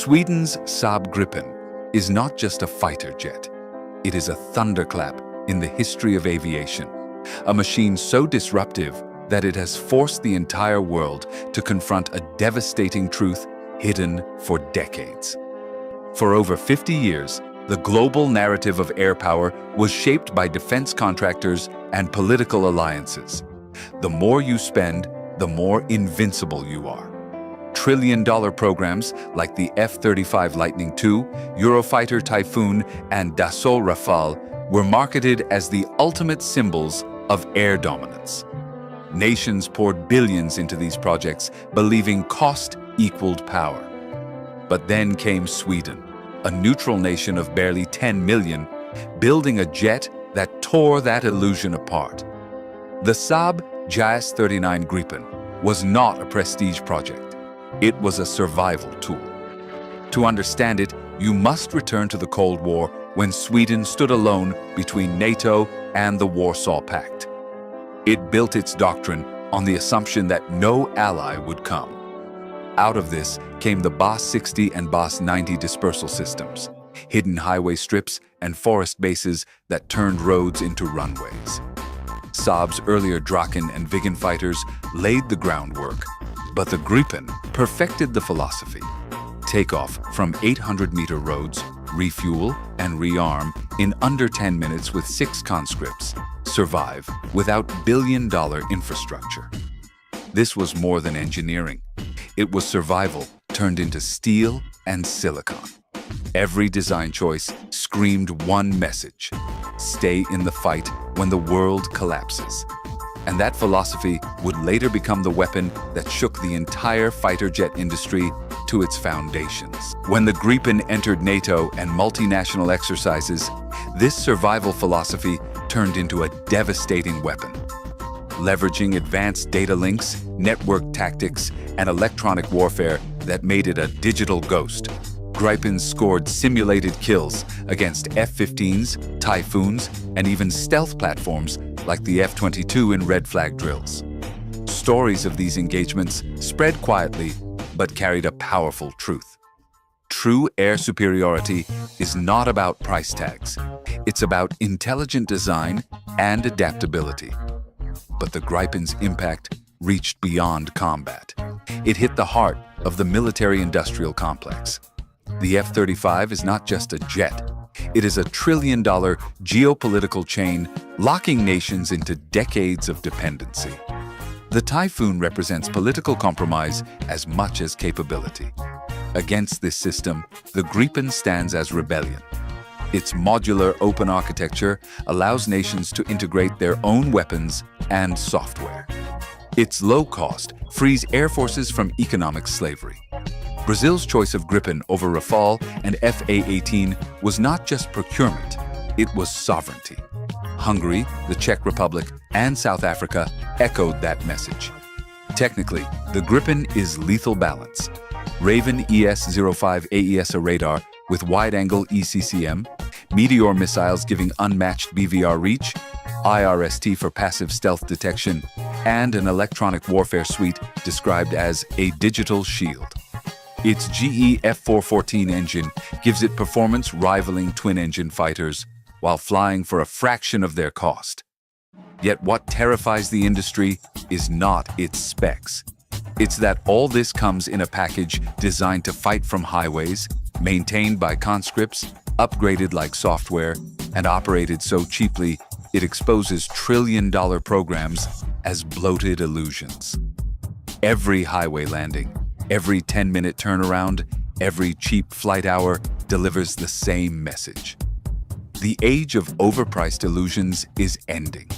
Sweden's Saab Gripen is not just a fighter jet. It is a thunderclap in the history of aviation, a machine so disruptive that it has forced the entire world to confront a devastating truth hidden for decades. For over 50 years, the global narrative of air power was shaped by defense contractors and political alliances. The more you spend, the more invincible you are. Trillion-dollar programs like the F-35 Lightning II, Eurofighter Typhoon, and Dassault Rafale were marketed as the ultimate symbols of air dominance. Nations poured billions into these projects, believing cost equaled power. But then came Sweden, a neutral nation of barely 10 million, building a jet that tore that illusion apart. The Saab JAS-39 Gripen was not a prestige project. It was a survival tool. To understand it, you must return to the Cold War when Sweden stood alone between NATO and the Warsaw Pact. It built its doctrine on the assumption that no ally would come. Out of this came the BAS-60 and BAS-90 dispersal systems, hidden highway strips and forest bases that turned roads into runways. Saab's earlier Draken and Viggen fighters laid the groundwork, but the Gripen perfected the philosophy. Take off from 800-meter roads, refuel and rearm in under 10 minutes with 6 conscripts, survive without billion-dollar infrastructure. This was more than engineering. It was survival turned into steel and silicon. Every design choice screamed one message: stay in the fight when the world collapses. And that philosophy would later become the weapon that shook the entire fighter jet industry to its foundations. When the Gripen entered NATO and multinational exercises, this survival philosophy turned into a devastating weapon. Leveraging advanced data links, network tactics, and electronic warfare that made it a digital ghost, Gripens scored simulated kills against F-15s, Typhoons, and even stealth platforms like the F-22 in red flag drills. Stories of these engagements spread quietly but carried a powerful truth. True air superiority is not about price tags. It's about intelligent design and adaptability. But the Gripen's impact reached beyond combat. It hit the heart of the military-industrial complex. The F-35 is not just a jet. It is a trillion-dollar geopolitical chain locking nations into decades of dependency. The Typhoon represents political compromise as much as capability. Against this system, the Gripen stands as rebellion. Its modular open architecture allows nations to integrate their own weapons and software. Its low cost frees air forces from economic slavery. Brazil's choice of Gripen over Rafale and FA-18 was not just procurement, it was sovereignty. Hungary, the Czech Republic, and South Africa echoed that message. Technically, the Gripen is lethal balance. Raven ES-05 AESA radar with wide-angle ECCM, Meteor missiles giving unmatched BVR reach, IRST for passive stealth detection, and an electronic warfare suite described as a digital shield. Its GE F414 engine gives it performance rivaling twin-engine fighters while flying for a fraction of their cost. Yet what terrifies the industry is not its specs. It's that all this comes in a package designed to fight from highways, maintained by conscripts, upgraded like software, and operated so cheaply it exposes trillion-dollar programs as bloated illusions. Every highway landing, every 10-minute turnaround, every cheap flight hour delivers the same message. The age of overpriced illusions is ending.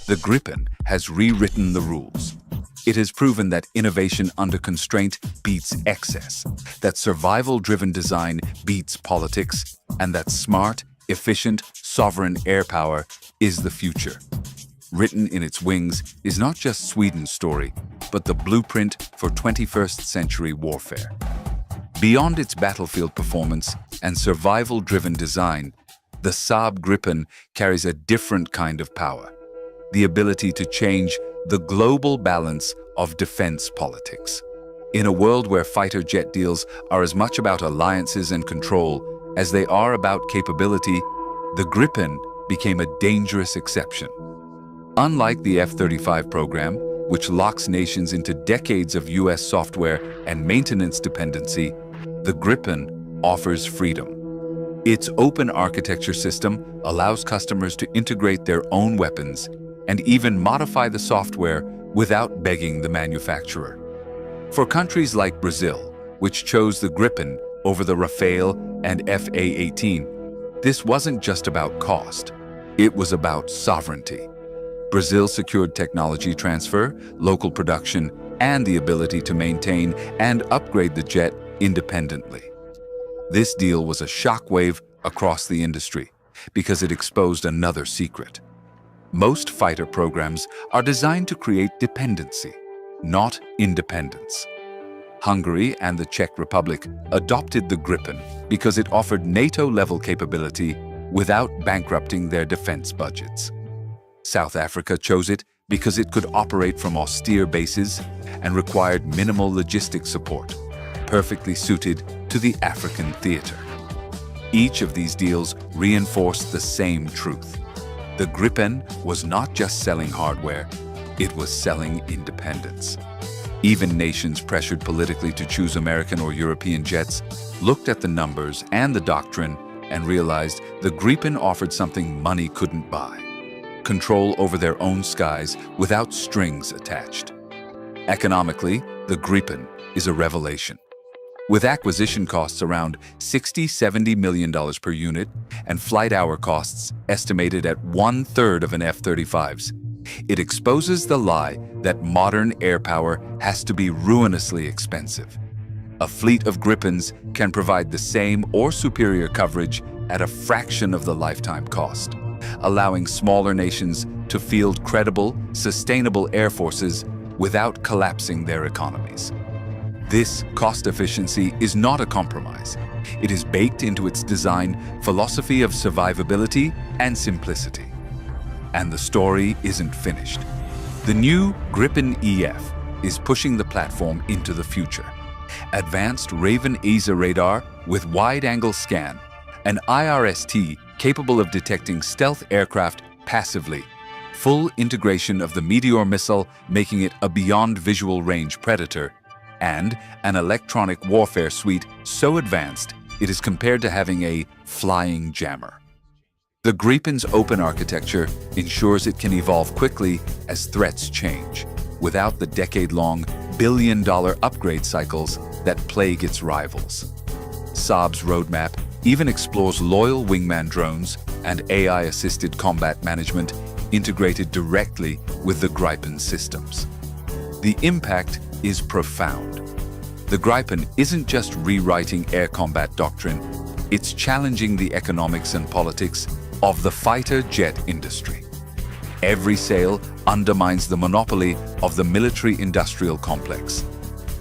The Gripen has rewritten the rules. It has proven that innovation under constraint beats excess, that survival-driven design beats politics, and that smart, efficient, sovereign air power is the future. Written in its wings is not just Sweden's story, but the blueprint for 21st century warfare. Beyond its battlefield performance and survival-driven design, the Saab Gripen carries a different kind of power: the ability to change the global balance of defense politics. In a world where fighter jet deals are as much about alliances and control as they are about capability, the Gripen became a dangerous exception. Unlike the F-35 program, which locks nations into decades of US software and maintenance dependency, the Gripen offers freedom. Its open architecture system allows customers to integrate their own weapons and even modify the software without begging the manufacturer. For countries like Brazil, which chose the Gripen over the Rafale and FA-18, this wasn't just about cost, it was about sovereignty. Brazil secured technology transfer, local production, and the ability to maintain and upgrade the jet independently. This deal was a shockwave across the industry because it exposed another secret. Most fighter programs are designed to create dependency, not independence. Hungary and the Czech Republic adopted the Gripen because it offered NATO-level capability without bankrupting their defense budgets. South Africa chose it because it could operate from austere bases and required minimal logistic support, perfectly suited to the African theater. Each of these deals reinforced the same truth. The Gripen was not just selling hardware, it was selling independence. Even nations pressured politically to choose American or European jets looked at the numbers and the doctrine and realized the Gripen offered something money couldn't buy: control over their own skies without strings attached. Economically, the Gripen is a revelation. With acquisition costs around $60–70 million per unit and flight hour costs estimated at 1/3 of an F-35's, it exposes the lie that modern air power has to be ruinously expensive. A fleet of Gripens can provide the same or superior coverage at a fraction of the lifetime cost, allowing smaller nations to field credible, sustainable air forces without collapsing their economies. This cost efficiency is not a compromise. It is baked into its design philosophy of survivability and simplicity. And the story isn't finished. The new Gripen EF is pushing the platform into the future. Advanced Raven ESA radar with wide-angle scan, an IRST capable of detecting stealth aircraft passively, full integration of the Meteor missile making it a beyond visual range predator, and an electronic warfare suite so advanced it is compared to having a flying jammer. The Gripen's open architecture ensures it can evolve quickly as threats change, without the decade-long, billion-dollar upgrade cycles that plague its rivals. Saab's roadmap even explores loyal wingman drones and AI-assisted combat management integrated directly with the Gripen systems. The impact is profound. The Gripen isn't just rewriting air combat doctrine, it's challenging the economics and politics of the fighter jet industry. Every sale undermines the monopoly of the military-industrial complex.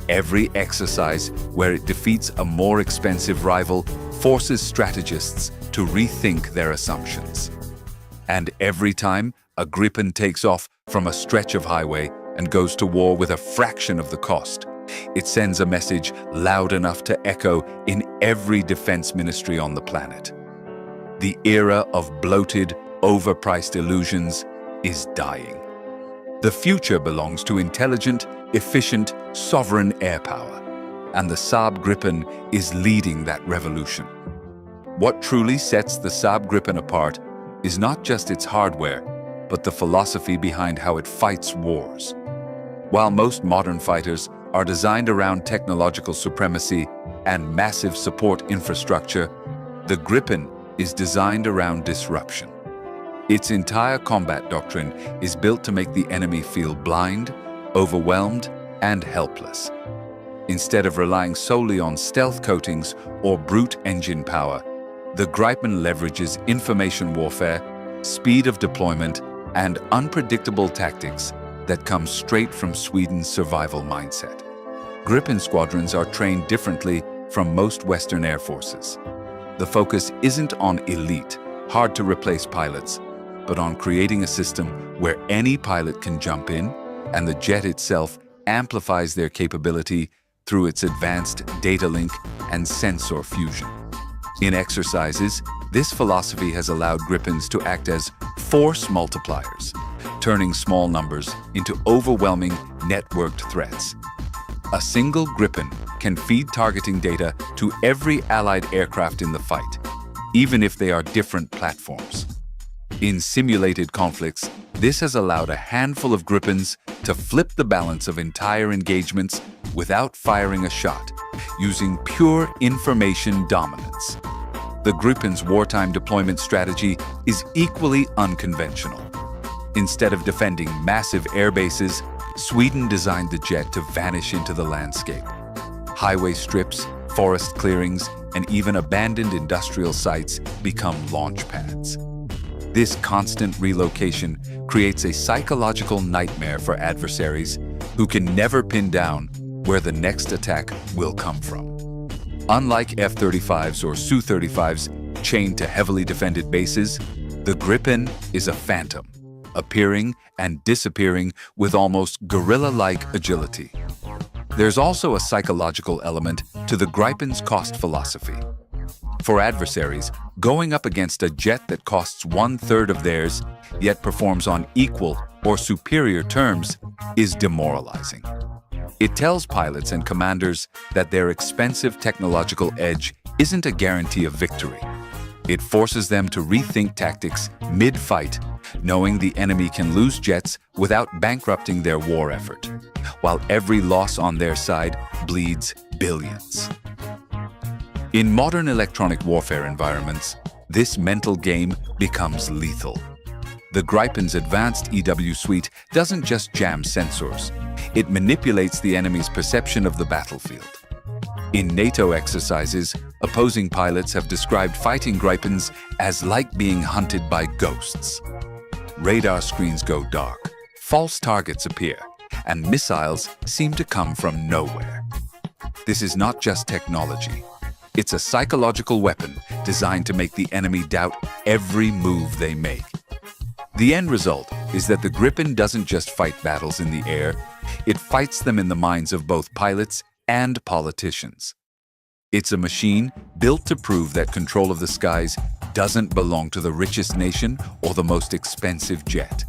Every exercise where it defeats a more expensive rival forces strategists to rethink their assumptions. And every time a Gripen takes off from a stretch of highway and goes to war with a fraction of the cost, it sends a message loud enough to echo in every defense ministry on the planet. The era of bloated, overpriced illusions is dying. The future belongs to intelligent, efficient, sovereign air power, and the Saab Gripen is leading that revolution. What truly sets the Saab Gripen apart is not just its hardware, but the philosophy behind how it fights wars. While most modern fighters are designed around technological supremacy and massive support infrastructure, the Gripen is designed around disruption. Its entire combat doctrine is built to make the enemy feel blind, overwhelmed, and helpless. Instead of relying solely on stealth coatings or brute engine power, the Gripen leverages information warfare, speed of deployment, and unpredictable tactics that come straight from Sweden's survival mindset. Gripen squadrons are trained differently from most Western air forces. The focus isn't on elite, hard-to-replace pilots, but on creating a system where any pilot can jump in, and the jet itself amplifies their capability through its advanced data link and sensor fusion. In exercises, this philosophy has allowed Gripens to act as force multipliers, turning small numbers into overwhelming networked threats. A single Gripen can feed targeting data to every Allied aircraft in the fight, even if they are different platforms. In simulated conflicts, this has allowed a handful of Gripens to flip the balance of entire engagements without firing a shot, using pure information dominance. The Gripen's wartime deployment strategy is equally unconventional. Instead of defending massive air bases, Sweden designed the jet to vanish into the landscape. Highway strips, forest clearings, and even abandoned industrial sites become launch pads. This constant relocation creates a psychological nightmare for adversaries who can never pin down where the next attack will come from. Unlike F-35s or Su-35s chained to heavily defended bases, the Gripen is a phantom, appearing and disappearing with almost guerrilla-like agility. There's also a psychological element to the Gripen's cost philosophy. For adversaries, going up against a jet that costs 1/3 of theirs, yet performs on equal or superior terms, is demoralizing. It tells pilots and commanders that their expensive technological edge isn't a guarantee of victory. It forces them to rethink tactics mid-fight, knowing the enemy can lose jets without bankrupting their war effort, while every loss on their side bleeds billions. In modern electronic warfare environments, this mental game becomes lethal. The Gripen's advanced EW suite doesn't just jam sensors, it manipulates the enemy's perception of the battlefield. In NATO exercises, opposing pilots have described fighting Gripens as like being hunted by ghosts. Radar screens go dark, false targets appear, and missiles seem to come from nowhere. This is not just technology. It's a psychological weapon designed to make the enemy doubt every move they make. The end result is that the Gripen doesn't just fight battles in the air, it fights them in the minds of both pilots and politicians. It's a machine built to prove that control of the skies doesn't belong to the richest nation or the most expensive jet.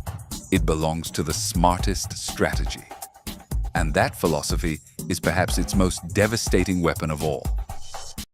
It belongs to the smartest strategy. And that philosophy is perhaps its most devastating weapon of all.